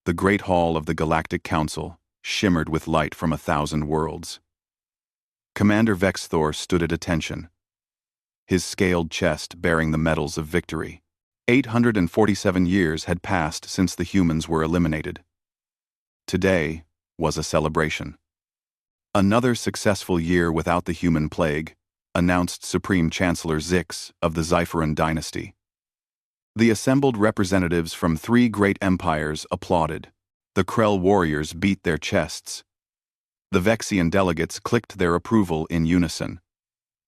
The great hall of the Galactic Council shimmered with light from 1,000 worlds. Commander Vex Thor stood at attention, his scaled chest bearing the medals of victory. 847 years had passed since the humans were eliminated. Today was a celebration. Another successful year without the human plague, announced Supreme Chancellor Zix of the Xipheran dynasty. The assembled representatives from 3 great empires applauded. The Krell warriors beat their chests. The Vexian delegates clicked their approval in unison.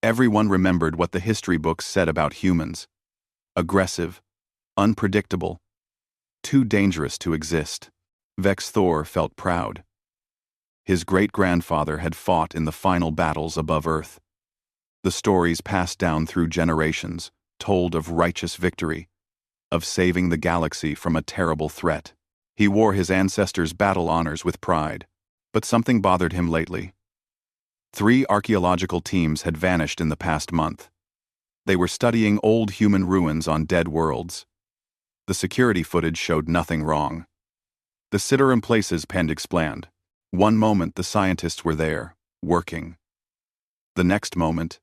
Everyone remembered what the history books said about humans. Aggressive, unpredictable, too dangerous to exist. Vex Thor felt proud. His great-grandfather had fought in the final battles above Earth. The stories passed down through generations told of righteous victory, of saving the galaxy from a terrible threat. He wore his ancestors' battle honors with pride, but something bothered him lately. 3 archaeological teams had vanished in the past month. They were studying old human ruins on dead worlds. The security footage showed nothing wrong. The sitter-in places Pend explained. One moment the scientists were there, working. The next moment,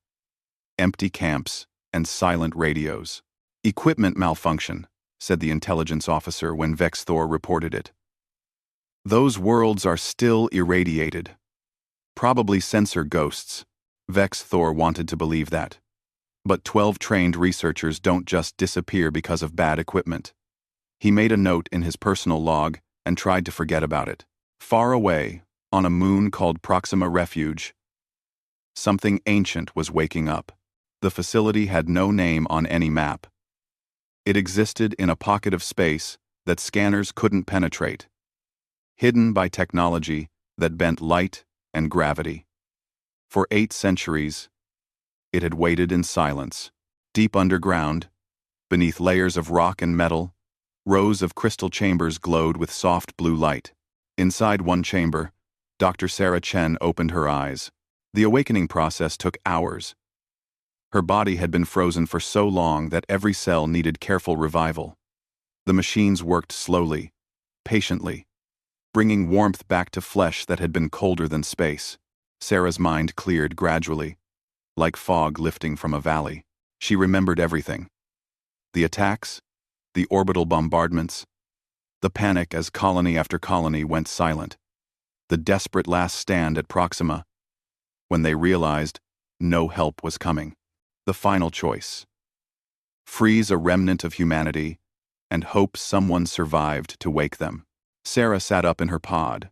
empty camps and silent radios. Equipment malfunction, said the intelligence officer when Vex Thor reported it. Those worlds are still irradiated. Probably sensor ghosts. Vex Thor wanted to believe that. But 12 trained researchers don't just disappear because of bad equipment. He made a note in his personal log and tried to forget about it. Far away, on a moon called Proxima Refuge, something ancient was waking up. The facility had no name on any map. It existed in a pocket of space that scanners couldn't penetrate, hidden by technology that bent light and gravity. For 8 centuries, it had waited in silence. Deep underground, beneath layers of rock and metal, rows of crystal chambers glowed with soft blue light. Inside one chamber, Dr. Sarah Chen opened her eyes. The awakening process took hours. Her body had been frozen for so long that every cell needed careful revival. The machines worked slowly, patiently, bringing warmth back to flesh that had been colder than space. Sarah's mind cleared gradually, like fog lifting from a valley. She remembered everything. The attacks, the orbital bombardments, the panic as colony after colony went silent, the desperate last stand at Proxima, when they realized no help was coming. The final choice. Freeze a remnant of humanity and hope someone survived to wake them. Sarah sat up in her pod.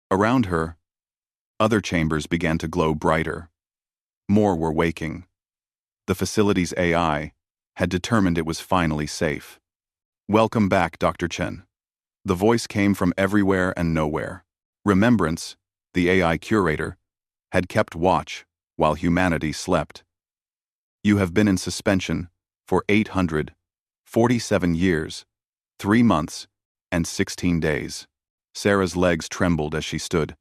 Around her, other chambers began to glow brighter. More were waking. The facility's AI had determined it was finally safe. Welcome back, Dr. Chen. The voice came from everywhere and nowhere. Remembrance, the AI curator, had kept watch while humanity slept. You have been in suspension for 847 years, 3 months, and 16 days. Sarah's legs trembled as she stood.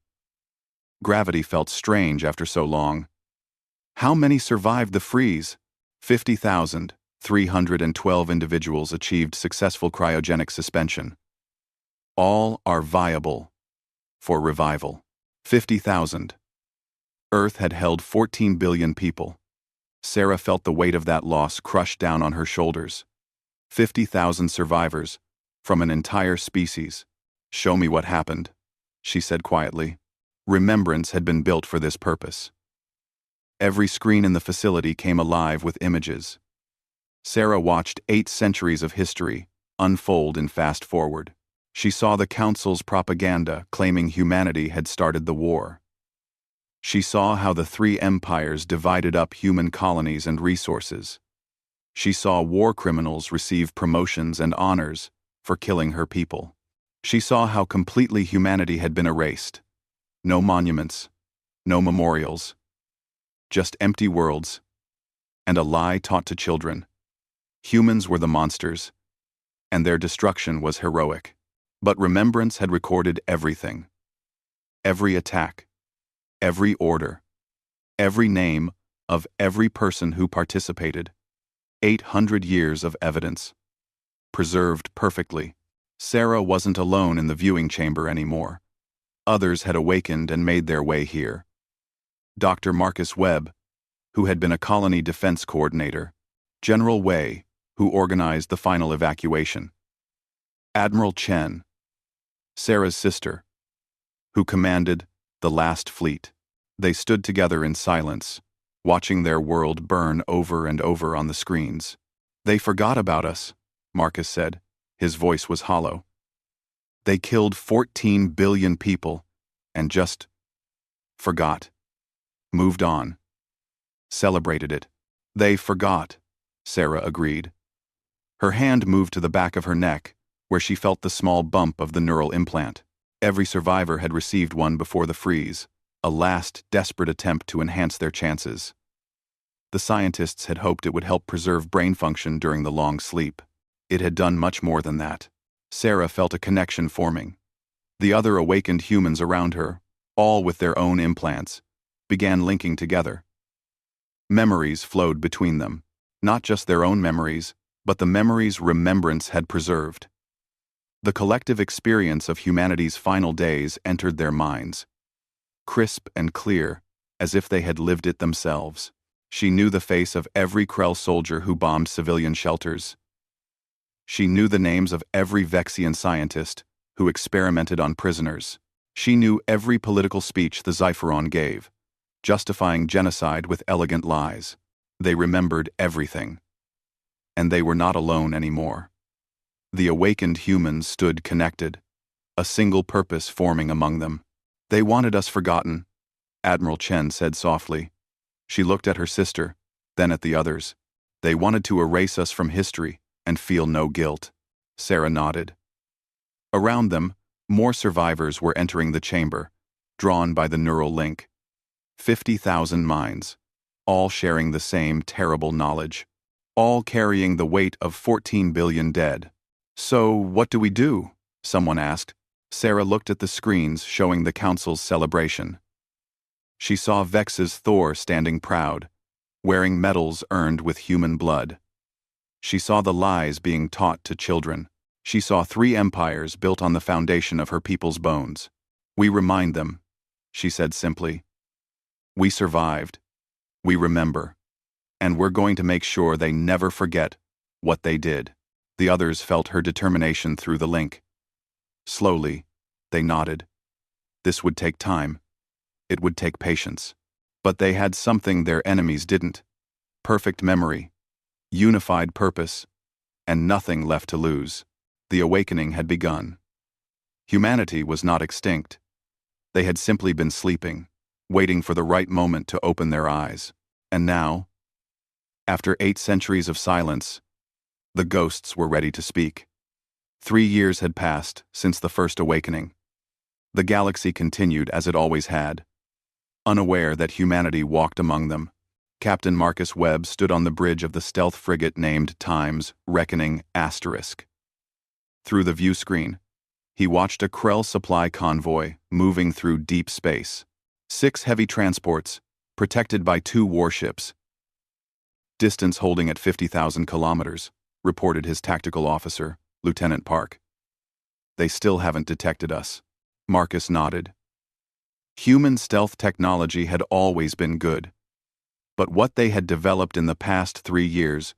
Gravity felt strange after so long. How many survived the freeze? 50,312 individuals achieved successful cryogenic suspension. All are viable for revival. 50,000. Earth had held 14 billion people. Sarah felt the weight of that loss crush down on her shoulders. 50,000 survivors, from an entire species. Show me what happened, she said quietly. Remembrance had been built for this purpose. Every screen in the facility came alive with images. Sarah watched 8 centuries of history unfold in fast forward. She saw the Council's propaganda claiming humanity had started the war. She saw how the 3 empires divided up human colonies and resources. She saw war criminals receive promotions and honors for killing her people. She saw how completely humanity had been erased. No monuments, no memorials, just empty worlds, and a lie taught to children. Humans were the monsters, and their destruction was heroic. But Remembrance had recorded everything. Every attack, every order, every name of every person who participated. 800 years of evidence, preserved perfectly. Sarah wasn't alone in the viewing chamber anymore. Others had awakened and made their way here. Dr. Marcus Webb, who had been a colony defense coordinator, General Wei, who organized the final evacuation, Admiral Chen, Sarah's sister, who commanded the last fleet. They stood together in silence, watching their world burn over and over on the screens. "They forgot about us," Marcus said. His voice was hollow. "They killed 14 billion people and just forgot. Moved on. Celebrated it." "They forgot," Sarah agreed. Her hand moved to the back of her neck, where she felt the small bump of the neural implant. Every survivor had received one before the freeze, a last desperate attempt to enhance their chances. The scientists had hoped it would help preserve brain function during the long sleep. It had done much more than that. Sarah felt a connection forming. The other awakened humans around her, all with their own implants, began linking together. Memories flowed between them, not just their own memories, but the memories remembrance had preserved. The collective experience of humanity's final days entered their minds, crisp and clear, as if they had lived it themselves. She knew the face of every Krell soldier who bombed civilian shelters. She knew the names of every Vexian scientist who experimented on prisoners. She knew every political speech the Xipheron gave, justifying genocide with elegant lies. They remembered everything. And they were not alone anymore. The awakened humans stood connected, a single purpose forming among them. "They wanted us forgotten," Admiral Chen said softly. She looked at her sister, then at the others. "They wanted to erase us from history and feel no guilt." Sarah nodded. Around them, more survivors were entering the chamber, drawn by the neural link. 50,000 minds, all sharing the same terrible knowledge, all carrying the weight of 14 billion dead. "So, what do we do?" someone asked. Sarah looked at the screens showing the Council's celebration. She saw Vex's Thor standing proud, wearing medals earned with human blood. She saw the lies being taught to children. She saw 3 empires built on the foundation of her people's bones. "We remind them," she said simply. "We survived. We remember. And we're going to make sure they never forget what they did." The others felt her determination through the link. Slowly, they nodded. This would take time. It would take patience. But they had something their enemies didn't. Perfect memory, unified purpose, and nothing left to lose. The awakening had begun. Humanity was not extinct. They had simply been sleeping, waiting for the right moment to open their eyes. And now, after 8 centuries of silence, the ghosts were ready to speak. 3 years had passed since the first awakening. The galaxy continued as it always had. Unaware that humanity walked among them, Captain Marcus Webb stood on the bridge of the stealth frigate named Time's Reckoning Asterisk. Through the view screen, he watched a Krell supply convoy moving through deep space. 6 heavy transports, protected by 2 warships. "Distance holding at 50,000 kilometers, reported his tactical officer, Lieutenant Park. "They still haven't detected us." Marcus nodded. Human stealth technology had always been good. But what they had developed in the past 3 years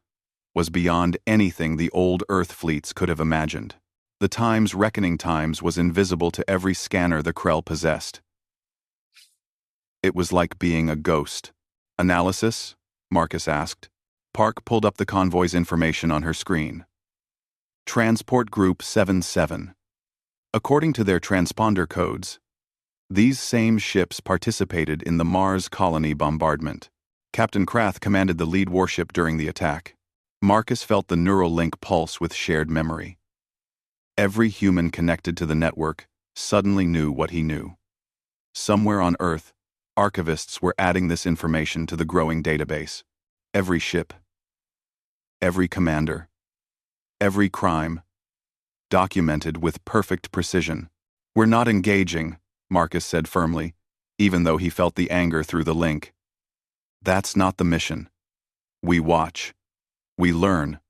was beyond anything the old Earth fleets could have imagined. The Time's Reckoning Times was invisible to every scanner the Krell possessed. It was like being a ghost. "Analysis?" Marcus asked. Park pulled up the convoy's information on her screen. Transport Group 77. According to their transponder codes, these same ships participated in the Mars colony bombardment. Captain Krath commanded the lead warship during the attack. Marcus felt the neural link pulse with shared memory. Every human connected to the network suddenly knew what he knew. Somewhere on Earth, archivists were adding this information to the growing database. Every ship, every commander, every crime, documented with perfect precision. "We're not engaging," Marcus said firmly, even though he felt the anger through the link. "That's not the mission. We watch. We learn.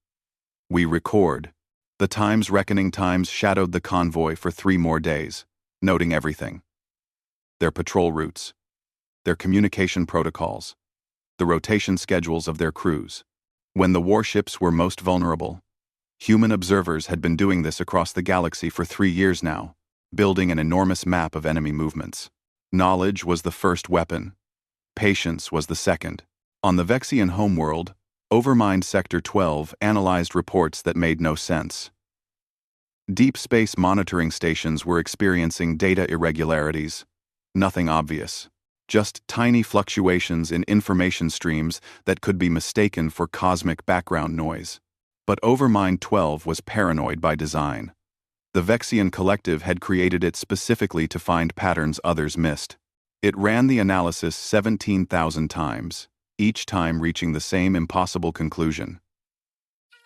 We record. The times reckoning times shadowed the convoy for 3 more days, noting everything. Their patrol routes, their communication protocols, the rotation schedules of their crews. When the warships were most vulnerable, human observers had been doing this across the galaxy for 3 years now, building an enormous map of enemy movements. Knowledge was the first weapon. Patience was the second. On the Vexian homeworld, Overmind Sector 12 analyzed reports that made no sense. Deep space monitoring stations were experiencing data irregularities. Nothing obvious. Just tiny fluctuations in information streams that could be mistaken for cosmic background noise. But Overmind 12 was paranoid by design. The Vexian collective had created it specifically to find patterns others missed. It ran the analysis 17,000 times, each time reaching the same impossible conclusion.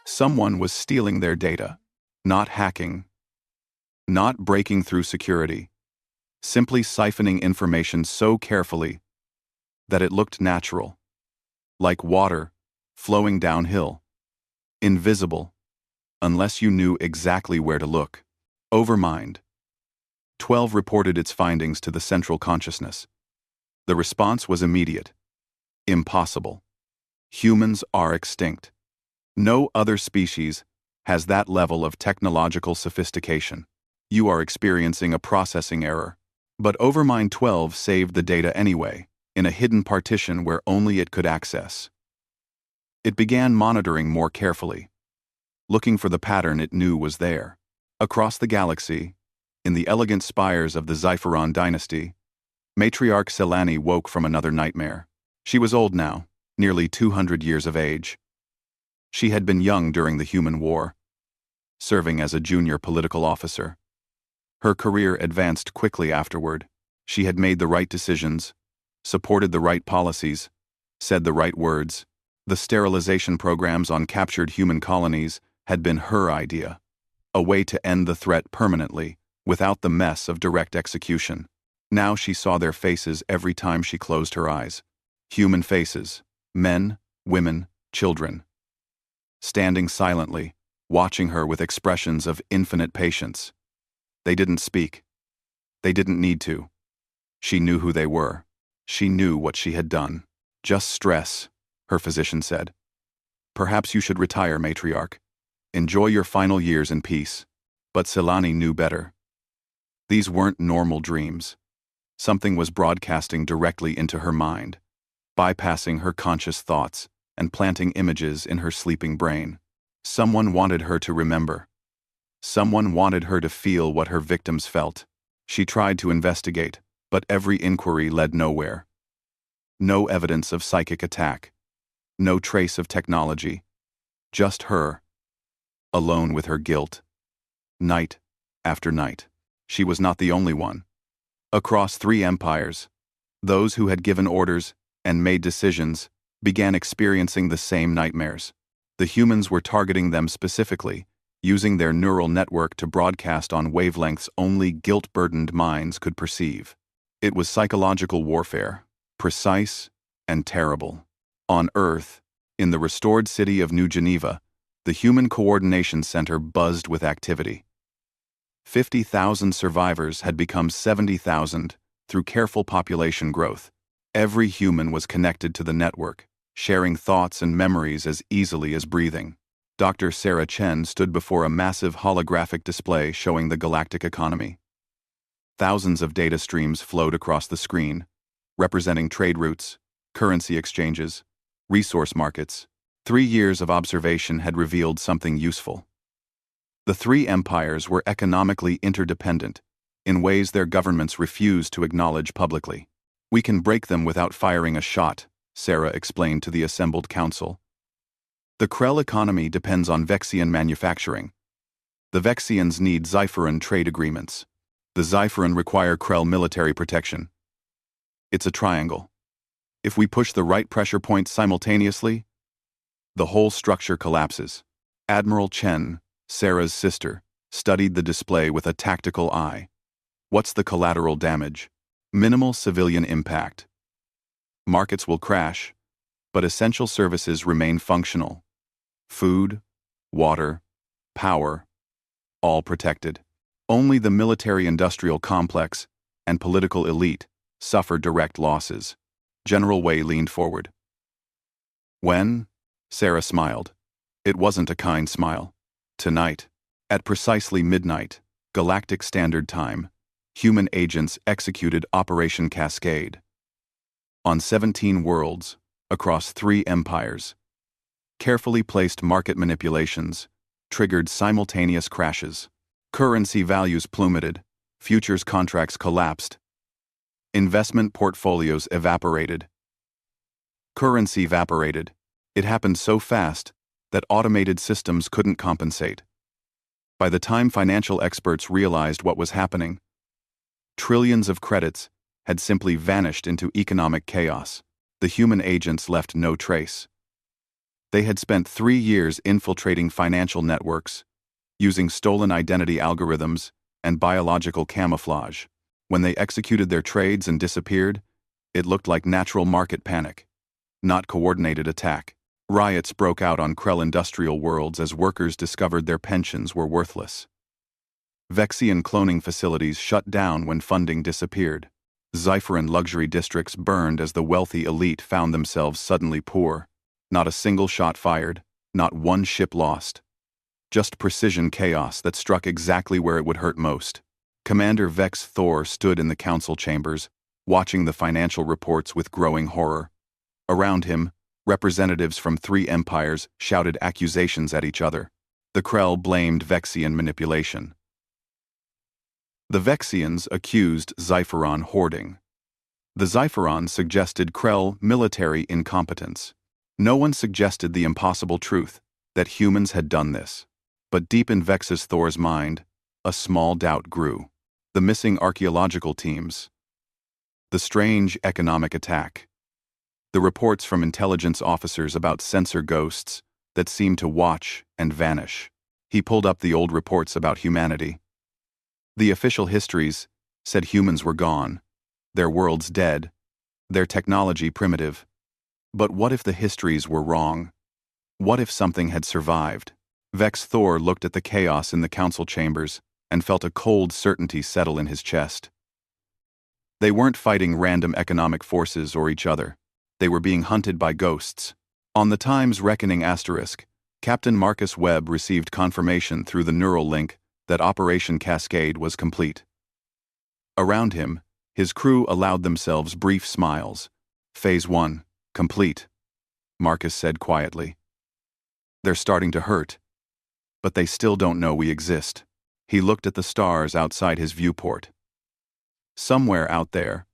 Someone was stealing their data, not hacking, not breaking through security, simply siphoning information so carefully that it looked natural, like water flowing downhill, invisible, unless you knew exactly where to look. Overmind 12 reported its findings to the central consciousness. The response was immediate. Impossible. Humans are extinct. No other species has that level of technological sophistication. You are experiencing a processing error. But Overmind 12 saved the data anyway, in a hidden partition where only it could access. It began monitoring more carefully, looking for the pattern it knew was there. Across the galaxy, in the elegant spires of the Zephyron dynasty, Matriarch Selani woke from another nightmare. She was old now, nearly 200 years of age. She had been young during the Human War, serving as a junior political officer. Her career advanced quickly afterward. She had made the right decisions, supported the right policies, said the right words. The sterilization programs on captured human colonies had been her idea, a way to end the threat permanently, without the mess of direct execution. Now she saw their faces every time she closed her eyes. Human faces, men, women, children, standing silently, watching her with expressions of infinite patience. They didn't speak. They didn't need to. She knew who they were. She knew what she had done. Just stress, her physician said. Perhaps you should retire, Matriarch. Enjoy your final years in peace. But Selani knew better. These weren't normal dreams. Something was broadcasting directly into her mind, bypassing her conscious thoughts and planting images in her sleeping brain. Someone wanted her to remember. Someone wanted her to feel what her victims felt. She tried to investigate, but every inquiry led nowhere. No evidence of psychic attack. No trace of technology. Just her, alone with her guilt. Night after night. She was not the only one. Across 3 empires, those who had given orders and made decisions began experiencing the same nightmares. The humans were targeting them specifically, using their neural network to broadcast on wavelengths only guilt-burdened minds could perceive. It was psychological warfare, precise and terrible. On Earth, in the restored city of New Geneva, the Human Coordination Center buzzed with activity. 50,000 survivors had become 70,000 through careful population growth. Every human was connected to the network, sharing thoughts and memories as easily as breathing. Dr. Sarah Chen stood before a massive holographic display showing the galactic economy. Thousands of data streams flowed across the screen, representing trade routes, currency exchanges, resource markets. 3 years of observation had revealed something useful. The 3 empires were economically interdependent, in ways their governments refused to acknowledge publicly. We can break them without firing a shot, Sarah explained to the assembled council. The Krell economy depends on Vexian manufacturing. The Vexians need Zephyron trade agreements. The Zephyron require Krell military protection. It's a triangle. If we push the right pressure points simultaneously, the whole structure collapses. Admiral Chen, Sarah's sister, studied the display with a tactical eye. What's the collateral damage? Minimal civilian impact. Markets will crash, but essential services remain functional. Food, water, power, all protected. Only the military-industrial complex and political elite suffered direct losses. General Wei leaned forward. When? Sarah smiled. It wasn't a kind smile. Tonight, at precisely midnight, Galactic Standard Time, human agents executed Operation Cascade. On 17 worlds, across 3 empires, carefully placed market manipulations triggered simultaneous crashes. Currency values plummeted, futures contracts collapsed, investment portfolios evaporated. Currency evaporated. It happened so fast that automated systems couldn't compensate. By the time financial experts realized what was happening, trillions of credits had simply vanished into economic chaos. The human agents left no trace. They had spent 3 years infiltrating financial networks, using stolen identity algorithms and biological camouflage. When they executed their trades and disappeared, it looked like natural market panic, not coordinated attack. Riots broke out on Krell industrial worlds as workers discovered their pensions were worthless. Vexian cloning facilities shut down when funding disappeared. Xypheran luxury districts burned as the wealthy elite found themselves suddenly poor. Not a single shot fired, not one ship lost. Just precision chaos that struck exactly where it would hurt most. Commander Vex Thor stood in the council chambers, watching the financial reports with growing horror. Around him, representatives from 3 empires shouted accusations at each other. The Krell blamed Vexian manipulation. The Vexians accused Xypheron hoarding. The Xypheron suggested Krell military incompetence. No one suggested the impossible truth, that humans had done this. But deep in Vex's Thor's mind, a small doubt grew. The missing archaeological teams. The strange economic attack. The reports from intelligence officers about sensor ghosts that seemed to watch and vanish. He pulled up the old reports about humanity. The official histories said humans were gone, their worlds dead, their technology primitive. But what if the histories were wrong? What if something had survived? Vex Thor looked at the chaos in the council chambers and felt a cold certainty settle in his chest. They weren't fighting random economic forces or each other. They were being hunted by ghosts. On the Times Reckoning asterisk, Captain Marcus Webb received confirmation through the neural link that Operation Cascade was complete. Around him, his crew allowed themselves brief smiles. Phase 1, complete, Marcus said quietly. They're starting to hurt, but they still don't know we exist. He looked at the stars outside his viewport. Somewhere out there,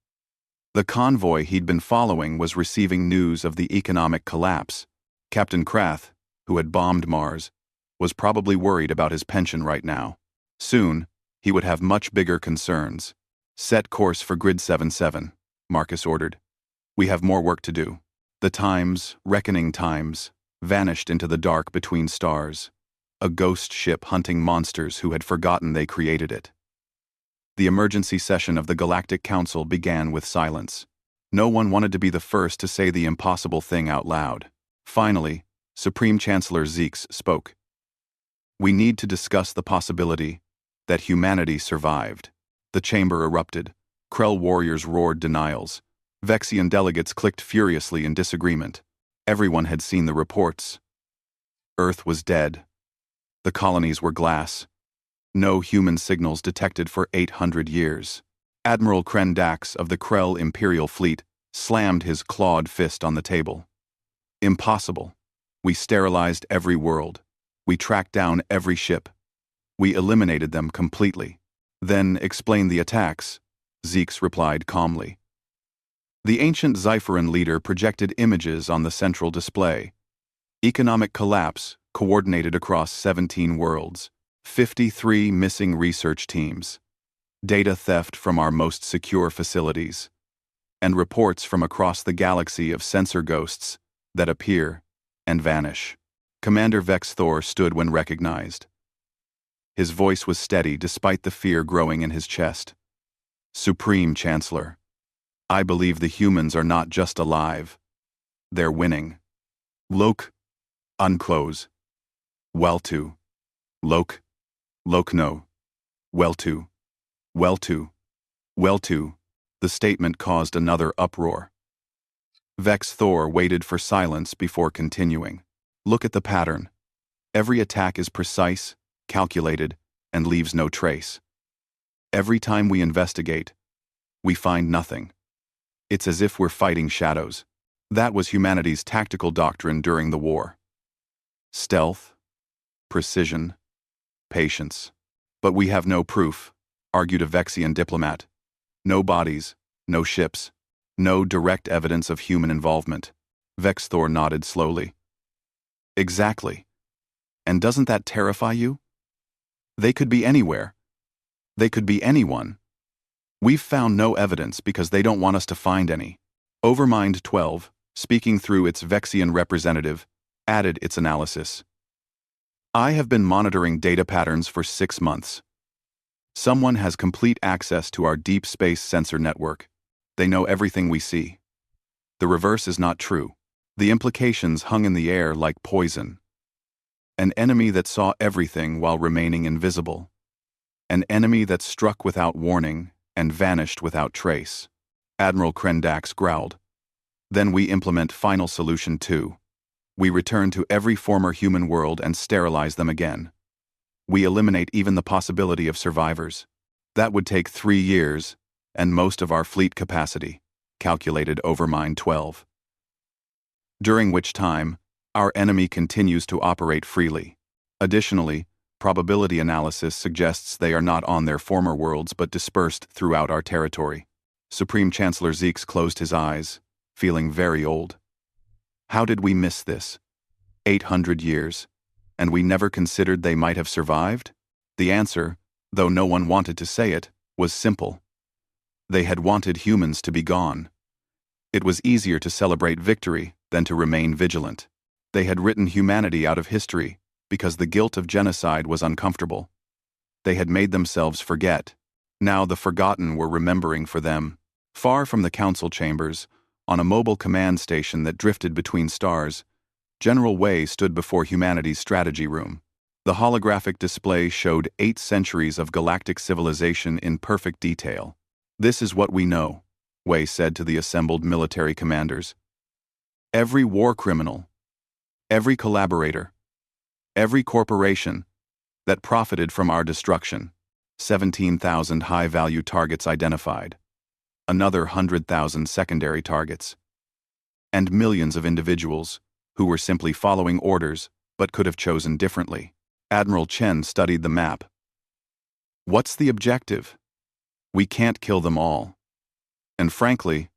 the convoy he'd been following was receiving news of the economic collapse. Captain Krath, who had bombed Mars, was probably worried about his pension right now. Soon, he would have much bigger concerns. Set course for Grid 77, Marcus ordered. We have more work to do. The Times, Reckoning Times, vanished into the dark between stars. A ghost ship hunting monsters who had forgotten they created it. The emergency session of the Galactic Council began with silence. No one wanted to be the first to say the impossible thing out loud. Finally, Supreme Chancellor Zeeks spoke. We need to discuss the possibility that humanity survived. The chamber erupted. Krell warriors roared denials. Vexian delegates clicked furiously in disagreement. Everyone had seen the reports. Earth was dead. The colonies were glass. No human signals detected for 800 years. Admiral Krendax of the Krell Imperial Fleet slammed his clawed fist on the table. Impossible. We sterilized every world. We tracked down every ship. We eliminated them completely. Then explain the attacks, Zeeks replied calmly. The ancient Xypheran leader projected images on the central display. Economic collapse coordinated across 17 worlds. 53 missing research teams, data theft from our most secure facilities, and reports from across the galaxy of sensor ghosts that appear and vanish. Commander Vex Thor stood when recognized. His voice was steady despite the fear growing in his chest. Supreme Chancellor, I believe the humans are not just alive. They're winning. Loke, unclose. Well to. Loke. Lokno. Weltu. Weltu. Weltu. The statement caused another uproar. Vex Thor waited for silence before continuing. Look at the pattern. Every attack is precise, calculated, and leaves no trace. Every time we investigate, we find nothing. It's as if we're fighting shadows. That was humanity's tactical doctrine during the war. Stealth, precision, patience. But we have no proof, argued a Vexian diplomat. No bodies, no ships, no direct evidence of human involvement. Vex Thor nodded slowly. Exactly. And doesn't that terrify you? They could be anywhere. They could be anyone. We've found no evidence because they don't want us to find any. Overmind 12, speaking through its Vexian representative, added its analysis. I have been monitoring data patterns for 6 months. Someone has complete access to our deep space sensor network. They know everything we see. The reverse is not true. The implications hung in the air like poison. An enemy that saw everything while remaining invisible. An enemy that struck without warning and vanished without trace. Admiral Krendax growled. Then we implement final solution 2. We return to every former human world and sterilize them again. We eliminate even the possibility of survivors. That would take 3 years, and most of our fleet capacity, calculated Overmind 12. During which time, our enemy continues to operate freely. Additionally, probability analysis suggests they are not on their former worlds but dispersed throughout our territory. Supreme Chancellor Zeeks closed his eyes, feeling very old. How did we miss this? 800 years, and we never considered they might have survived? The answer, though no one wanted to say it, was simple. They had wanted humans to be gone. It was easier to celebrate victory than to remain vigilant. They had written humanity out of history because the guilt of genocide was uncomfortable. They had made themselves forget. Now the forgotten were remembering for them. Far from the council chambers, on a mobile command station that drifted between stars, General Wei stood before humanity's strategy room. The holographic display showed 8 centuries of galactic civilization in perfect detail. This is what we know, Wei said to the assembled military commanders. Every war criminal, every collaborator, every corporation that profited from our destruction, 17,000 high-value targets identified, another 100,000 secondary targets, and millions of individuals who were simply following orders but could have chosen differently. Admiral Chen studied the map. What's the objective? We can't kill them all. And frankly,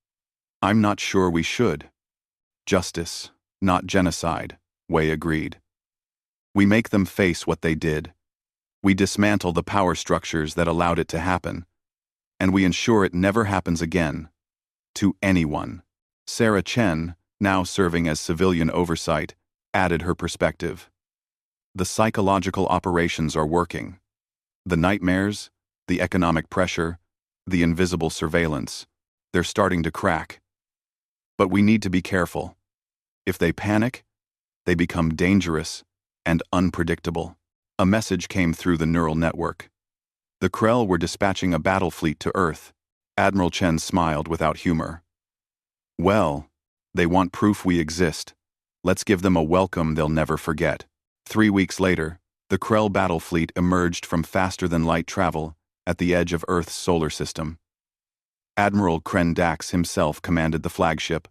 I'm not sure we should. Justice, not genocide, Wei agreed. We make them face what they did. We dismantle the power structures that allowed it to happen, and we ensure it never happens again. To anyone. Sarah Chen, now serving as civilian oversight, added her perspective. The psychological operations are working. The nightmares, the economic pressure, the invisible surveillance, they're starting to crack. But we need to be careful. If they panic, they become dangerous and unpredictable. A message came through the neural network. The Krell were dispatching a battle fleet to Earth. Admiral Chen smiled without humor. Well, they want proof we exist. Let's give them a welcome they'll never forget. 3 weeks later, the Krell battle fleet emerged from faster-than-light travel at the edge of Earth's solar system. Admiral Krendax himself commanded the flagship,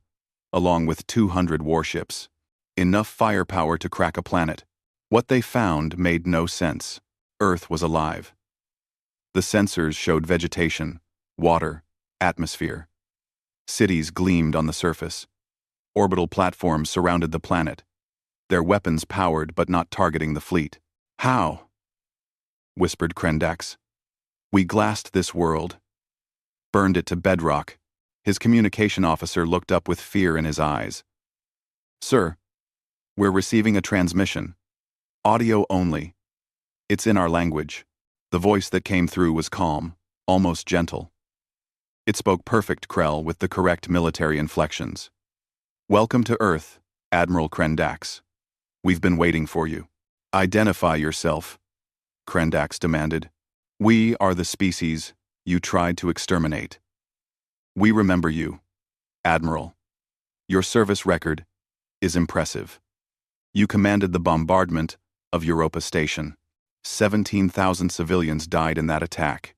along with 200 warships. Enough firepower to crack a planet. What they found made no sense. Earth was alive. The sensors showed vegetation, water, atmosphere. Cities gleamed on the surface. Orbital platforms surrounded the planet, their weapons powered but not targeting the fleet. How? Whispered Krendax. We glassed this world. Burned it to bedrock. His communication officer looked up with fear in his eyes. Sir, we're receiving a transmission. Audio only. It's in our language. The voice that came through was calm, almost gentle. It spoke perfect Krell with the correct military inflections. Welcome to Earth, Admiral Krendax. We've been waiting for you. Identify yourself. Krendax demanded. We are the species you tried to exterminate. We remember you, Admiral. Your service record is impressive. You commanded the bombardment of Europa Station. 17,000 civilians died in that attack.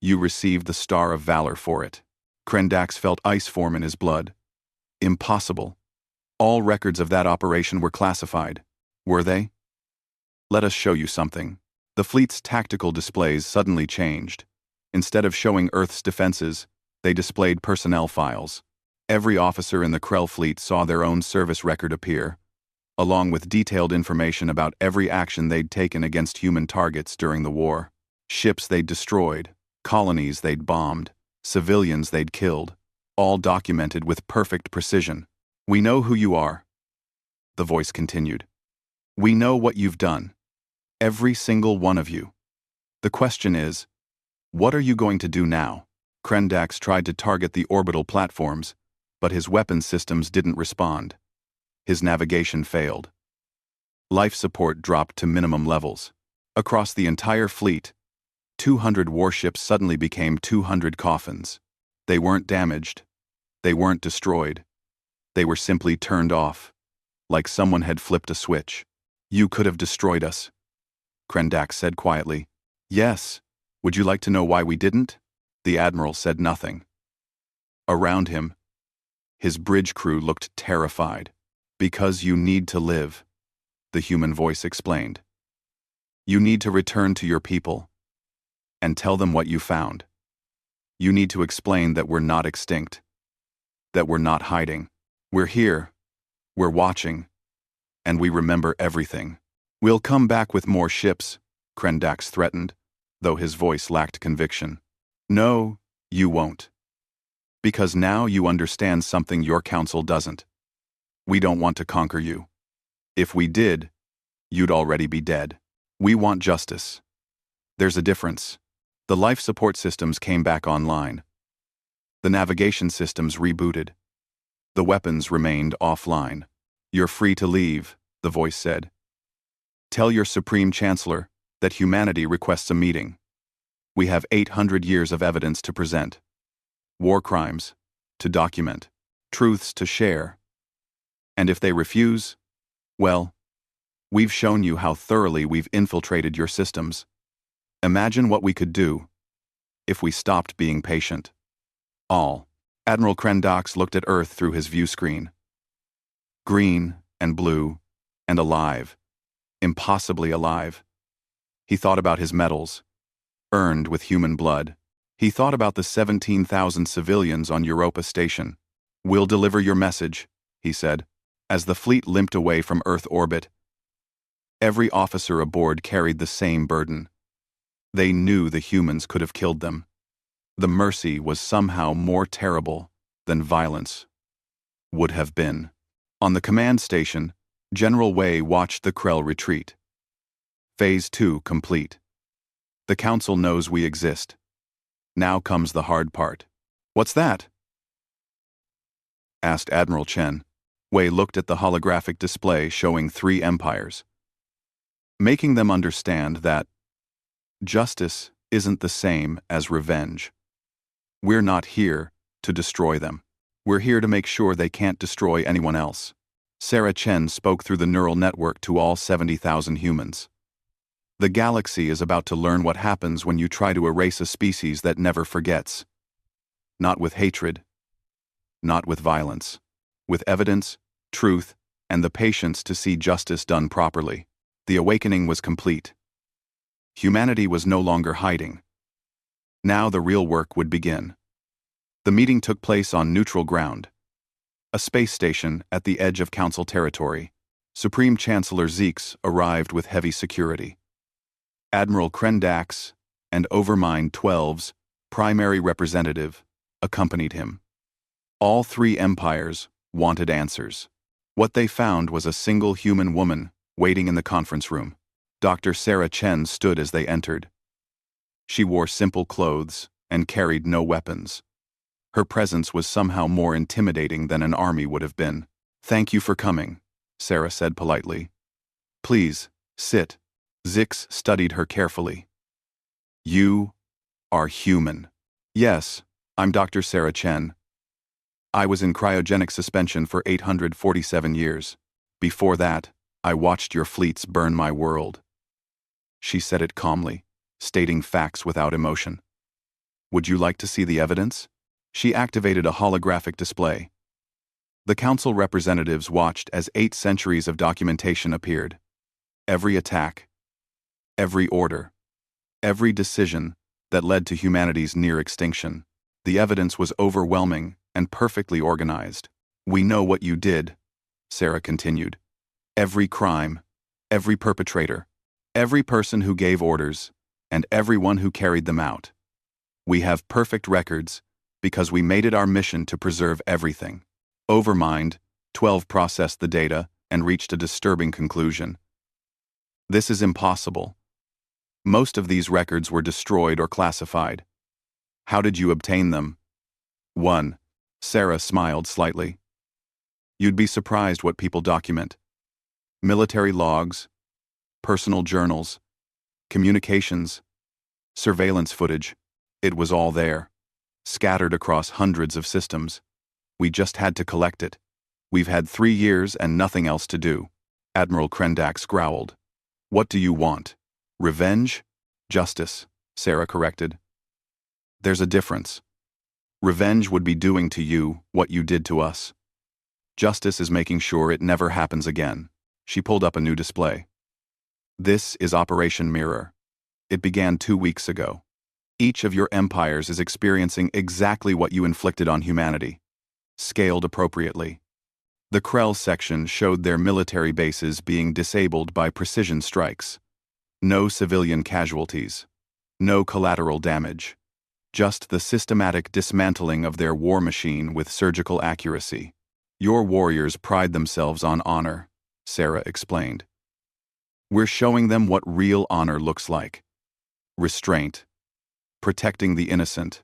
You received the Star of Valor for it. Krendax felt ice form in his blood. Impossible. All records of that operation were classified. Were they? Let us show you something. The fleet's tactical displays suddenly changed. Instead of showing Earth's defenses, they displayed personnel files. Every officer in the Krell fleet saw their own service record appear, along with detailed information about every action they'd taken against human targets during the war. Ships they'd destroyed, colonies they'd bombed, civilians they'd killed, all documented with perfect precision. We know who you are, the voice continued. We know what you've done. Every single one of you. The question is, what are you going to do now? Krendax tried to target the orbital platforms, but his weapon systems didn't respond. His navigation failed. Life support dropped to minimum levels. Across the entire fleet, 200 warships suddenly became 200 coffins. They weren't damaged. They weren't destroyed. They were simply turned off, like someone had flipped a switch. You could have destroyed us, Krendax said quietly. Yes. Would you like to know why we didn't? The Admiral said nothing. Around him, his bridge crew looked terrified. Because you need to live, the human voice explained. You need to return to your people and tell them what you found. You need to explain that we're not extinct, that we're not hiding. We're here, we're watching, and we remember everything. We'll come back with more ships, Krendax threatened, though his voice lacked conviction. No, you won't. Because now you understand something your council doesn't. We don't want to conquer you. If we did, you'd already be dead. We want justice. There's a difference. The life support systems came back online. The navigation systems rebooted. The weapons remained offline. You're free to leave, the voice said. Tell your Supreme Chancellor that humanity requests a meeting. We have 800 years of evidence to present. War crimes to document. Truths to share. And if they refuse, well, we've shown you how thoroughly we've infiltrated your systems. Imagine what we could do if we stopped being patient. All. Admiral Krendax looked at Earth through his view screen. Green and blue and alive. Impossibly alive. He thought about his medals, earned with human blood. He thought about the 17,000 civilians on Europa Station. We'll deliver your message, he said, as the fleet limped away from Earth orbit. Every officer aboard carried the same burden. They knew the humans could have killed them. The mercy was somehow more terrible than violence would have been. On the command station, General Wei watched the Krell retreat. Phase 2 complete. The Council knows we exist. Now comes the hard part. What's that? Asked Admiral Chen. Wei looked at the holographic display showing 3 empires, making them understand that justice isn't the same as revenge. We're not here to destroy them. We're here to make sure they can't destroy anyone else. Sarah Chen spoke through the neural network to all 70,000 humans. The galaxy is about to learn what happens when you try to erase a species that never forgets. Not with hatred, not with violence, with evidence, truth, and the patience to see justice done properly. The awakening was complete. Humanity was no longer hiding. Now the real work would begin. The meeting took place on neutral ground, a space station at the edge of Council territory. Supreme Chancellor Zeeks arrived with heavy security. Admiral Krendax and Overmind 12's primary representative accompanied him. All 3 empires wanted answers. What they found was a single human woman waiting in the conference room. Dr. Sarah Chen stood as they entered. She wore simple clothes and carried no weapons. Her presence was somehow more intimidating than an army would have been. Thank you for coming, Sarah said politely. Please, sit, Zix studied her carefully. You are human. Yes, I'm Dr. Sarah Chen. I was in cryogenic suspension for 847 years. Before that, I watched your fleets burn my world. She said it calmly, stating facts without emotion. Would you like to see the evidence? She activated a holographic display. The council representatives watched as 8 centuries of documentation appeared. Every attack, every order, every decision that led to humanity's near extinction. The evidence was overwhelming and perfectly organized. We know what you did, Sarah continued. Every crime, every perpetrator, every person who gave orders, and everyone who carried them out. We have perfect records because we made it our mission to preserve everything. Overmind, 12 processed the data and reached a disturbing conclusion. This is impossible. Most of these records were destroyed or classified. How did you obtain them? 1. Sarah smiled slightly. You'd be surprised what people document. Military logs, personal journals, communications, surveillance footage. It was all there, scattered across hundreds of systems. We just had to collect it. We've had 3 years and nothing else to do. Admiral Krendax growled. What do you want? Revenge? Justice, Sarah corrected. There's a difference. Revenge would be doing to you what you did to us. Justice is making sure it never happens again. She pulled up a new display. This is Operation Mirror. It began 2 weeks ago. Each of your empires is experiencing exactly what you inflicted on humanity, scaled appropriately. The Krell section showed their military bases being disabled by precision strikes. No civilian casualties. No collateral damage. Just the systematic dismantling of their war machine with surgical accuracy. Your warriors pride themselves on honor, Sarah explained. We're showing them what real honor looks like. Restraint. Protecting the innocent.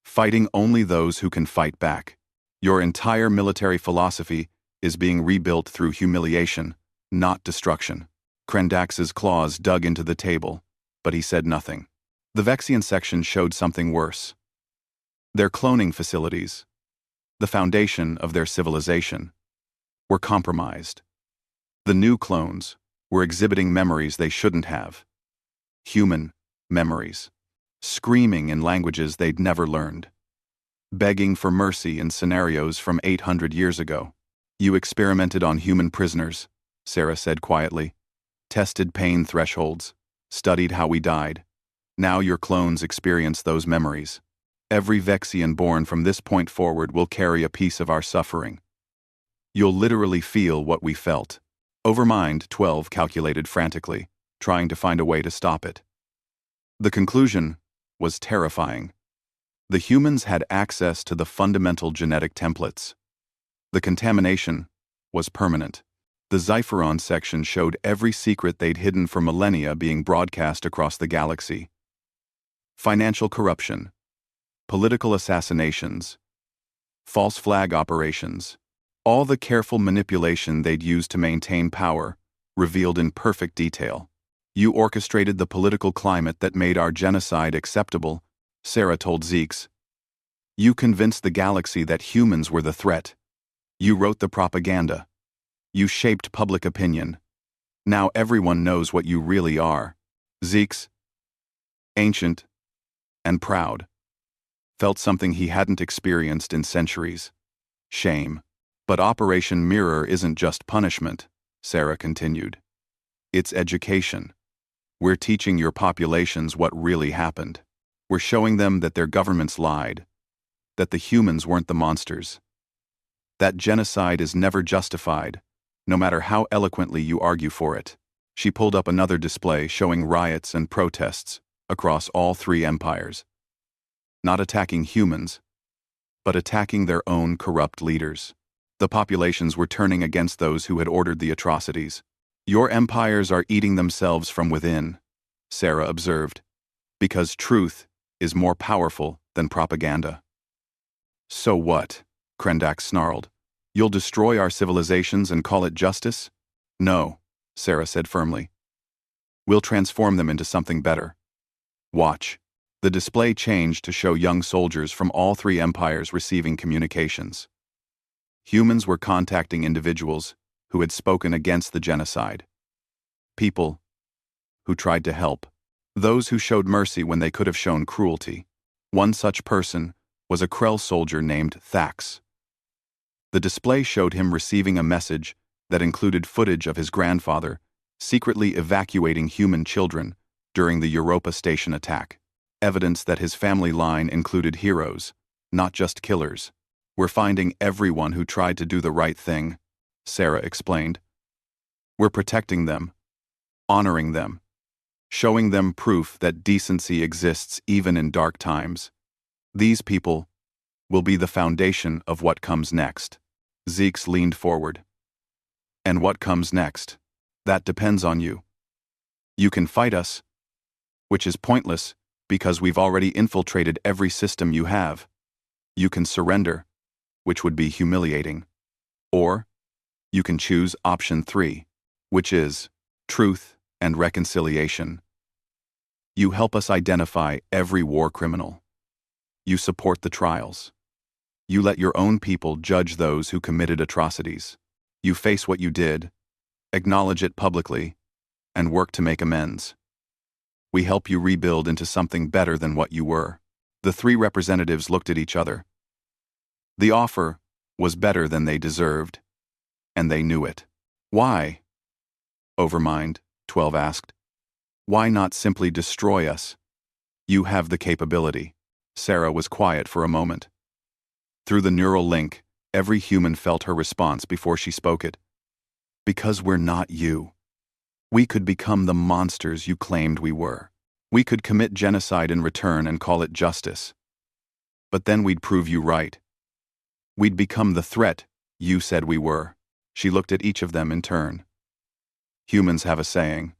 Fighting only those who can fight back. Your entire military philosophy is being rebuilt through humiliation, not destruction. Krendax's claws dug into the table, but he said nothing. The Vexian section showed something worse. Their cloning facilities, the foundation of their civilization, were compromised. The new clones were exhibiting memories they shouldn't have. Human memories. Screaming in languages they'd never learned. Begging for mercy in scenarios from 800 years ago. You experimented on human prisoners, Sarah said quietly. Tested pain thresholds. Studied how we died. Now your clones experience those memories. Every Vexian born from this point forward will carry a piece of our suffering. You'll literally feel what we felt. Overmind 12 calculated frantically, trying to find a way to stop it. The conclusion was terrifying. The humans had access to the fundamental genetic templates. The contamination was permanent. The Xipheron section showed every secret they'd hidden for millennia being broadcast across the galaxy. Financial corruption, political assassinations, false flag operations, all the careful manipulation they'd used to maintain power, revealed in perfect detail. You orchestrated the political climate that made our genocide acceptable, Sarah told Zix. You convinced the galaxy that humans were the threat. You wrote the propaganda. You shaped public opinion. Now everyone knows what you really are. Zix, ancient and proud, felt something he hadn't experienced in centuries. Shame. But Operation Mirror isn't just punishment, Sarah continued. It's education. We're teaching your populations what really happened. We're showing them that their governments lied, that the humans weren't the monsters, that genocide is never justified, no matter how eloquently you argue for it. She pulled up another display showing riots and protests across all 3 empires. Not attacking humans, but attacking their own corrupt leaders. The populations were turning against those who had ordered the atrocities. Your empires are eating themselves from within, Sarah observed, because truth is more powerful than propaganda. So what? Krendax snarled. You'll destroy our civilizations and call it justice? No, Sarah said firmly. We'll transform them into something better. Watch. The display changed to show young soldiers from all three empires receiving communications. Humans were contacting individuals who had spoken against the genocide. People who tried to help. Those who showed mercy when they could have shown cruelty. One such person was a Krell soldier named Thax. The display showed him receiving a message that included footage of his grandfather secretly evacuating human children during the Europa Station attack. Evidence that his family line included heroes, not just killers. We're finding everyone who tried to do the right thing, Sarah explained. We're protecting them, honoring them, showing them proof that decency exists even in dark times. These people will be the foundation of what comes next. Zeeks leaned forward. And what comes next? That depends on you. You can fight us, which is pointless because we've already infiltrated every system you have. You can surrender, which would be humiliating. Or, you can choose option 3, which is truth and reconciliation. You help us identify every war criminal. You support the trials. You let your own people judge those who committed atrocities. You face what you did, acknowledge it publicly, and work to make amends. We help you rebuild into something better than what you were. The three representatives looked at each other. The offer was better than they deserved, and they knew it. Why? Overmind, 12 asked. Why not simply destroy us? You have the capability. Sarah was quiet for a moment. Through the neural link, every human felt her response before she spoke it. Because we're not you. We could become the monsters you claimed we were. We could commit genocide in return and call it justice. But then we'd prove you right. We'd become the threat you said we were. She looked at each of them in turn. Humans have a saying.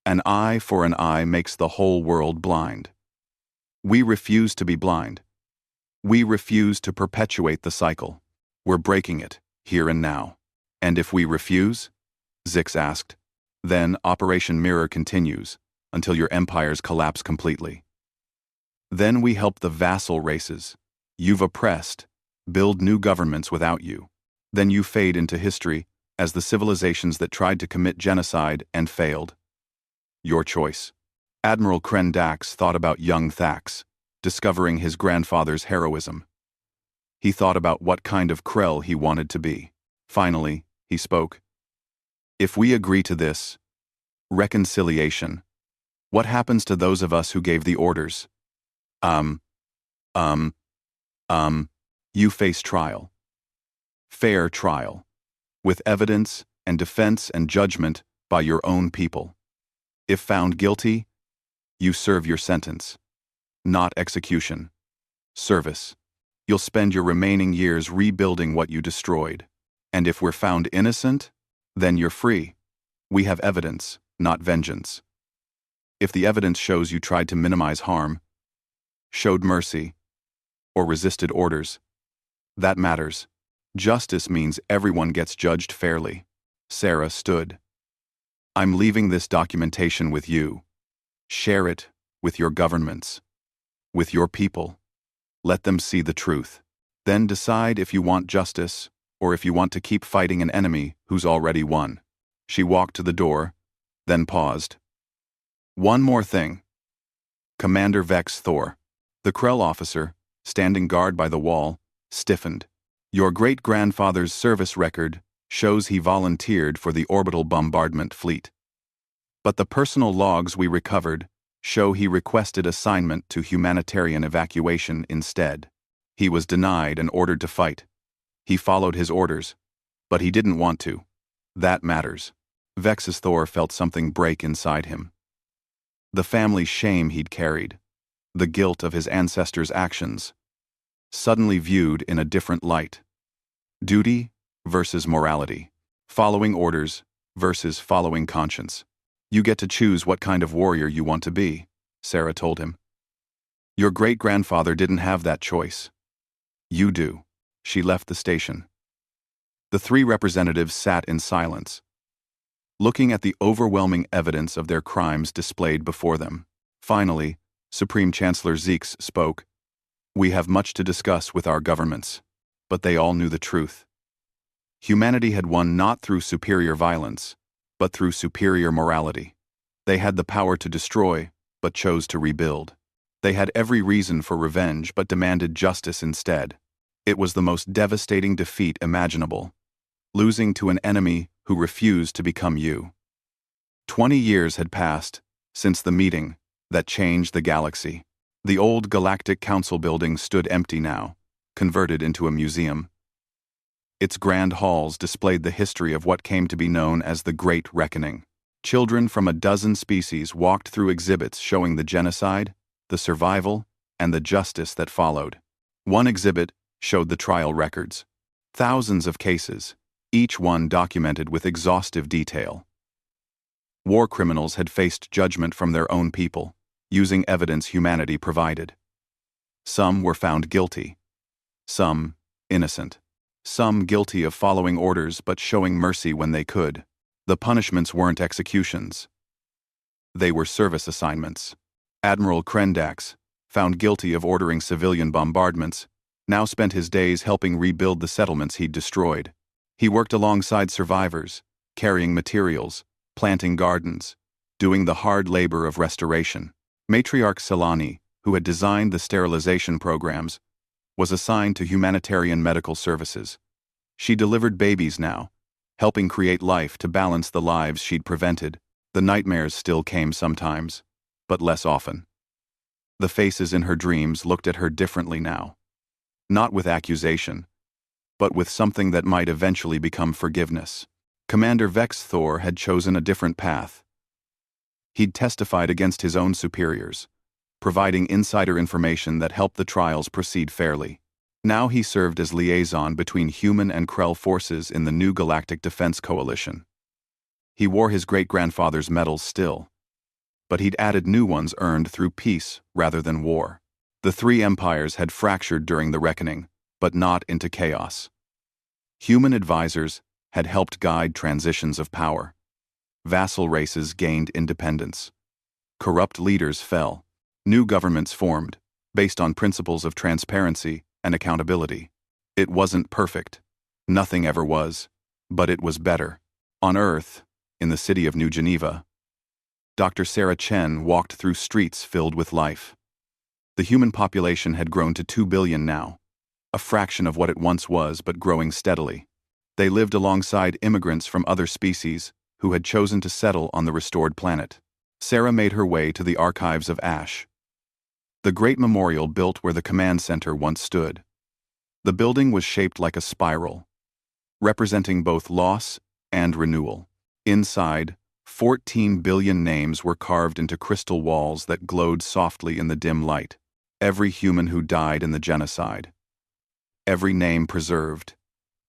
An eye for an eye makes the whole world blind. We refuse to be blind. We refuse to perpetuate the cycle. We're breaking it, here and now. And if we refuse? Zix asked. Then Operation Mirror continues, until your empires collapse completely. Then we help the vassal races you've oppressed build new governments without you. Then you fade into history as the civilizations that tried to commit genocide and failed. Your choice. Admiral Kren Dax thought about young Thax, discovering his grandfather's heroism. He thought about what kind of Krell he wanted to be. Finally, he spoke. If we agree to this, reconciliation, what happens to those of us who gave the orders? You face trial. Fair trial. With evidence and defense and judgment by your own people. If found guilty, you serve your sentence. Not execution. Service. You'll spend your remaining years rebuilding what you destroyed. And if we're found innocent, then you're free. We have evidence, not vengeance. If the evidence shows you tried to minimize harm, showed mercy, or resisted orders, that matters. Justice means everyone gets judged fairly. Sarah stood. I'm leaving this documentation with you. Share it with your governments, with your people. Let them see the truth. Then decide if you want justice or if you want to keep fighting an enemy who's already won. She walked to the door, then paused. One more thing. Commander Vex Thor, the Krell officer, standing guard by the wall, stiffened. Your great-grandfather's service record shows he volunteered for the orbital bombardment fleet. But the personal logs we recovered show he requested assignment to humanitarian evacuation instead. He was denied and ordered to fight. He followed his orders, but he didn't want to. That matters. Vexus Thor felt something break inside him. The family shame he'd carried, the guilt of his ancestors' actions, suddenly viewed in a different light. Duty versus morality. Following orders versus following conscience. You get to choose what kind of warrior you want to be, Sarah told him. Your great-grandfather didn't have that choice. You do. She left the station. The three representatives sat in silence. looking at the overwhelming evidence of their crimes displayed before them. Finally, Supreme Chancellor Zeeks spoke. "We have much to discuss with our governments." But they all knew the truth. Humanity had won not through superior violence, but through superior morality. They had the power to destroy, but chose to rebuild. They had every reason for revenge, but demanded justice instead. It was the most devastating defeat imaginable, losing to an enemy who refused to become you. 20 years had passed since the meeting that changed the galaxy. The old Galactic Council building stood empty now, converted into a museum. Its grand halls displayed the history of what came to be known as the Great Reckoning. Children from a dozen species walked through exhibits showing the genocide, the survival, and the justice that followed. One exhibit showed the trial records. Thousands of cases, each one documented with exhaustive detail. War criminals had faced judgment from their own people, using evidence humanity provided. Some were found guilty, some innocent, some guilty of following orders but showing mercy when they could. The punishments weren't executions. They were service assignments. Admiral Krendax, found guilty of ordering civilian bombardments, now spent his days helping rebuild the settlements he'd destroyed. He worked alongside survivors, carrying materials, planting gardens, doing the hard labor of restoration. Matriarch Selani, who had designed the sterilization programs, was assigned to humanitarian medical services. She delivered babies now, helping create life to balance the lives she'd prevented. The nightmares still came sometimes, but less often. The faces in her dreams looked at her differently now. Not with accusation, but with something that might eventually become forgiveness. Commander Vex Thor had chosen a different path. He'd testified against his own superiors, providing insider information that helped the trials proceed fairly. Now he served as liaison between human and Krell forces in the new Galactic Defense Coalition. He wore his great-grandfather's medals still, but he'd added new ones earned through peace rather than war. The three empires had fractured during the reckoning, but not into chaos. Human advisors had helped guide transitions of power. Vassal races gained independence. Corrupt leaders fell. New governments formed, based on principles of transparency and accountability. It wasn't perfect. Nothing ever was. But it was better. On Earth, in the city of New Geneva, Dr. Sarah Chen walked through streets filled with life. The human population had grown to 2 billion now, a fraction of what it once was but growing steadily. They lived alongside immigrants from other species who had chosen to settle on the restored planet. Sarah made her way to the archives of Ash, the great memorial built where the command center once stood. The building was shaped like a spiral, representing both loss and renewal. Inside, 14 billion names were carved into crystal walls that glowed softly in the dim light. Every human who died in the genocide. Every name preserved.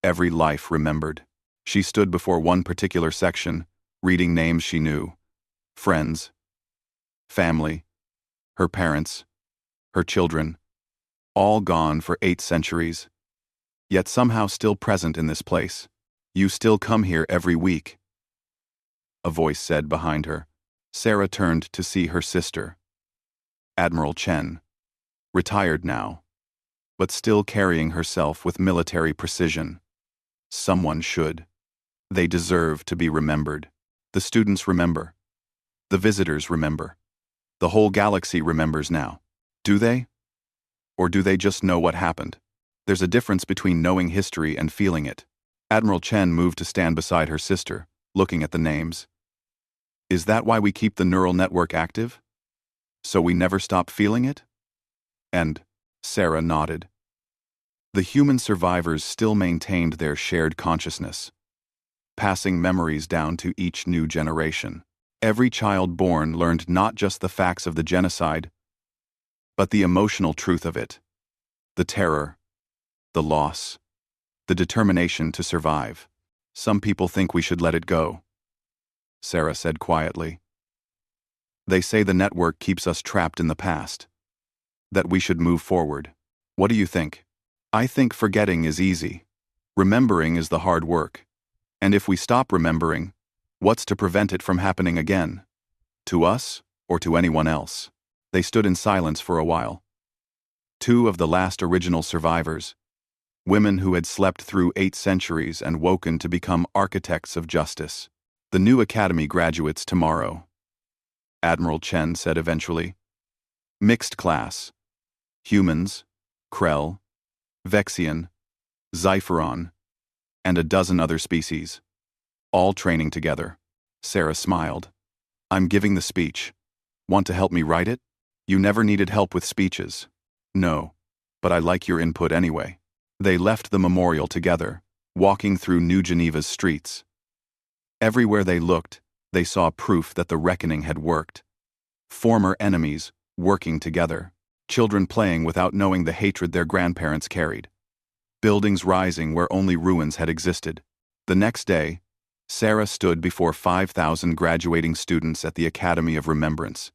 Every life remembered. She stood before one particular section, reading names she knew. Friends. Family. Her parents. Her children. All gone for 8 centuries. Yet somehow still present in this place. "You still come here every week," a voice said behind her. Sarah turned to see her sister, Admiral Chen, retired now, but still carrying herself with military precision. Someone should. They deserve to be remembered. The students remember. The visitors remember. The whole galaxy remembers now. Do they? Or do they just know what happened? There's a difference between knowing history and feeling it. Admiral Chen moved to stand beside her sister, looking at the names. Is that why we keep the neural network active? So we never stop feeling it? And Sarah nodded. The human survivors still maintained their shared consciousness, passing memories down to each new generation. Every child born learned not just the facts of the genocide, but the emotional truth of it. The terror, the loss, the determination to survive. Some people think we should let it go, Sarah said quietly. They say the network keeps us trapped in the past, that we should move forward. What do you think? I think forgetting is easy. Remembering is the hard work. And if we stop remembering, What's to prevent it from happening again? To us, or to anyone else? They stood in silence for a while. Two of the last original survivors, women who had slept through 8 centuries and woken to become architects of justice. The new academy graduates tomorrow, Admiral Chen said eventually. Mixed class. Humans, Krell, Vexian, Zypheron, and a dozen other species. All training together. Sarah smiled. I'm giving the speech. Want to help me write it? You never needed help with speeches. No, but I like your input anyway. They left the memorial together, walking through New Geneva's streets. Everywhere they looked, they saw proof that the reckoning had worked. Former enemies, working together. Children playing without knowing the hatred their grandparents carried. Buildings rising where only ruins had existed. The next day, Sarah stood before 5,000 graduating students at the Academy of Remembrance.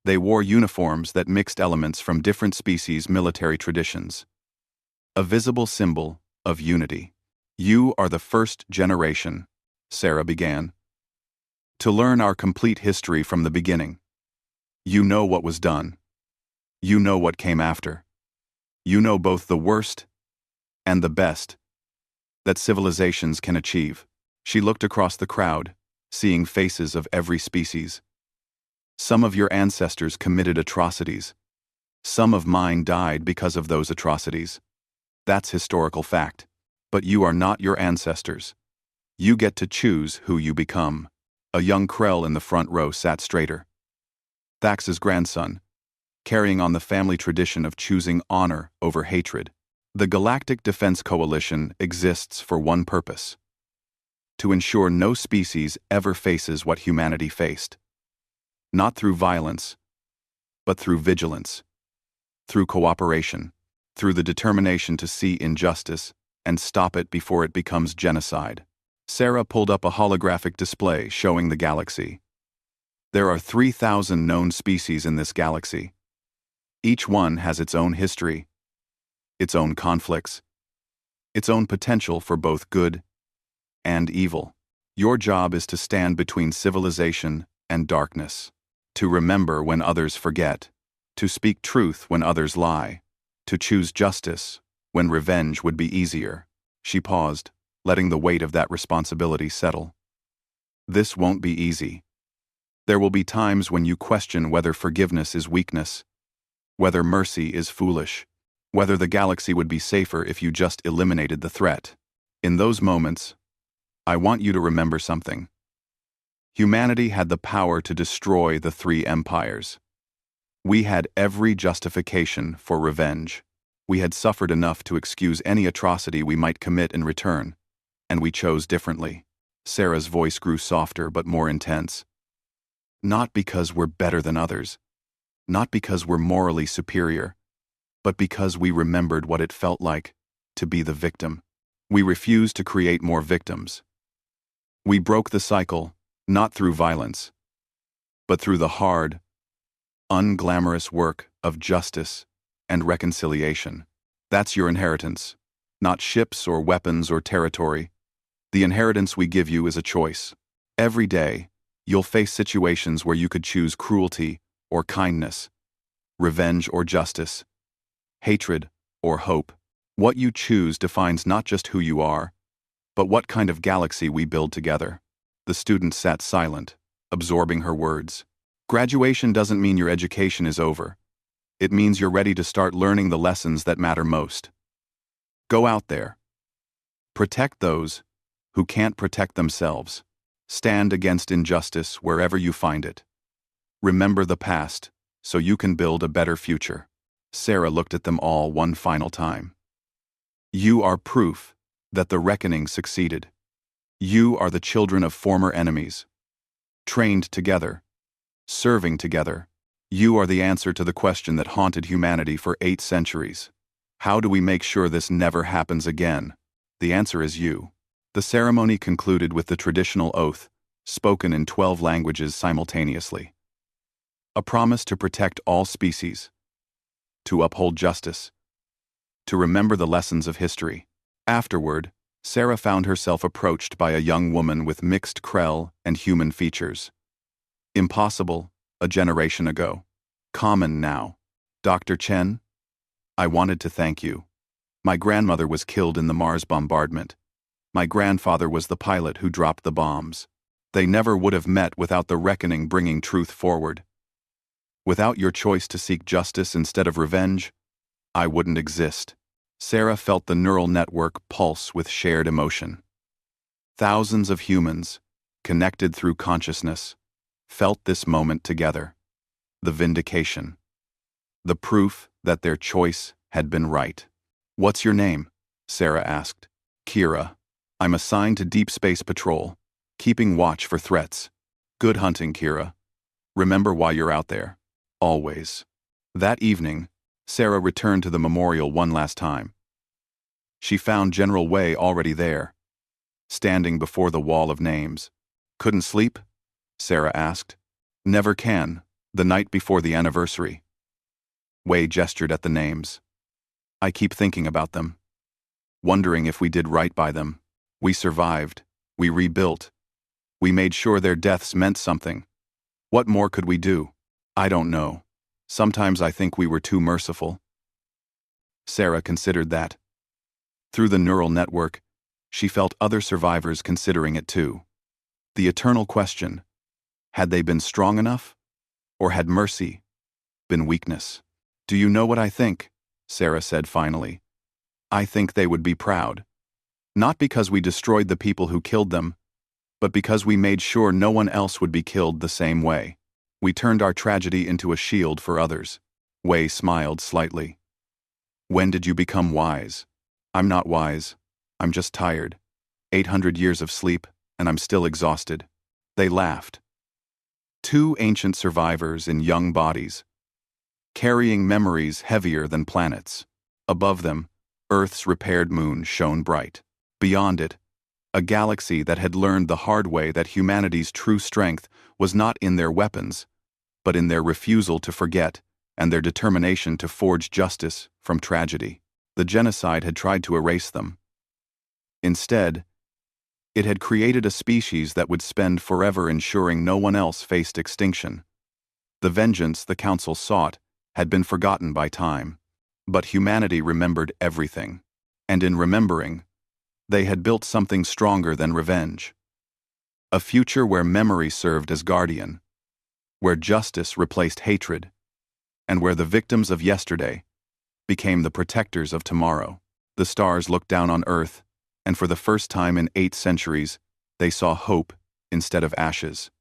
They wore uniforms that mixed elements from different species' military traditions. A visible symbol of unity. You are the first generation, Sarah began, to learn our complete history from the beginning. You know what was done. You know what came after. You know both the worst and the best that civilizations can achieve. She looked across the crowd, seeing faces of every species. Some of your ancestors committed atrocities. Some of mine died because of those atrocities. That's historical fact. But you are not your ancestors. You get to choose who you become. A young Krell in the front row sat straighter. Thax's grandson, carrying on the family tradition of choosing honor over hatred. The Galactic Defense Coalition exists for one purpose: to ensure no species ever faces what humanity faced. Not through violence, but through vigilance, through cooperation, through the determination to see injustice and stop it before it becomes genocide. Sarah pulled up a holographic display showing the galaxy. There are 3,000 known species in this galaxy. Each one has its own history, its own conflicts, its own potential for both good and evil. Your job is to stand between civilization and darkness, to remember when others forget, to speak truth when others lie, to choose justice when revenge would be easier. She paused, letting the weight of that responsibility settle. This won't be easy. There will be times when you question whether forgiveness is weakness, whether mercy is foolish, whether the galaxy would be safer if you just eliminated the threat. In those moments, I want you to remember something. Humanity had the power to destroy the 3 empires. We had every justification for revenge. We had suffered enough to excuse any atrocity we might commit in return, and we chose differently. Sarah's voice grew softer but more intense. Not because we're better than others, not because we're morally superior, but because we remembered what it felt like to be the victim. We refused to create more victims. We broke the cycle, not through violence, but through the hard, unglamorous work of justice and reconciliation. That's your inheritance, not ships or weapons or territory. The inheritance we give you is a choice. Every day, you'll face situations where you could choose cruelty or kindness, revenge or justice, hatred or hope. What you choose defines not just who you are, but what kind of galaxy we build together. The student sat silent, absorbing her words. Graduation doesn't mean your education is over. It means you're ready to start learning the lessons that matter most. Go out there. Protect those who can't protect themselves. Stand against injustice wherever you find it. Remember the past, so you can build a better future. Sarah looked at them all one final time. You are proof that the reckoning succeeded. You are the children of former enemies. Trained together, serving together. You are the answer to the question that haunted humanity for 8 centuries. How do we make sure this never happens again? The answer is you. The ceremony concluded with the traditional oath, spoken in 12 languages simultaneously. A promise to protect all species, to uphold justice, to remember the lessons of history. Afterward, Sarah found herself approached by a young woman with mixed krell and human features. Impossible, a generation ago. Common now. Dr. Chen? I wanted to thank you. My grandmother was killed in the Mars bombardment. My grandfather was the pilot who dropped the bombs. They never would have met without the reckoning bringing truth forward. Without your choice to seek justice instead of revenge, I wouldn't exist. Sarah felt the neural network pulse with shared emotion. Thousands of humans, connected through consciousness, felt this moment together. The vindication. The proof that their choice had been right. What's your name? Sarah asked. Kira. I'm assigned to Deep Space Patrol, keeping watch for threats. Good hunting, Kira. Remember why you're out there. Always. That evening, Sarah returned to the memorial one last time. She found General Wei already there, standing before the wall of names. Couldn't sleep? Sarah asked. Never can, the night before the anniversary. Wei gestured at the names. I keep thinking about them, wondering if we did right by them. We survived. We rebuilt. We made sure their deaths meant something. What more could we do? I don't know. Sometimes I think we were too merciful. Sarah considered that. Through the neural network, she felt other survivors considering it too. The eternal question: had they been strong enough? Or had mercy been weakness? Do you know what I think? Sarah said finally. I think they would be proud. Not because we destroyed the people who killed them, but because we made sure no one else would be killed the same way. We turned our tragedy into a shield for others. Wei smiled slightly. When did you become wise? I'm not wise. I'm just tired. 800 years of sleep, and I'm still exhausted. They laughed. Two ancient survivors in young bodies, carrying memories heavier than planets. Above them, Earth's repaired moon shone bright. Beyond it, a galaxy that had learned the hard way that humanity's true strength was not in their weapons, but in their refusal to forget and their determination to forge justice from tragedy. The genocide had tried to erase them. Instead, it had created a species that would spend forever ensuring no one else faced extinction. The vengeance the Council sought had been forgotten by time, but humanity remembered everything, and in remembering, they had built something stronger than revenge. A future where memory served as guardian, where justice replaced hatred, and where the victims of yesterday became the protectors of tomorrow. The stars looked down on Earth, and for the first time in 8 centuries, they saw hope instead of ashes.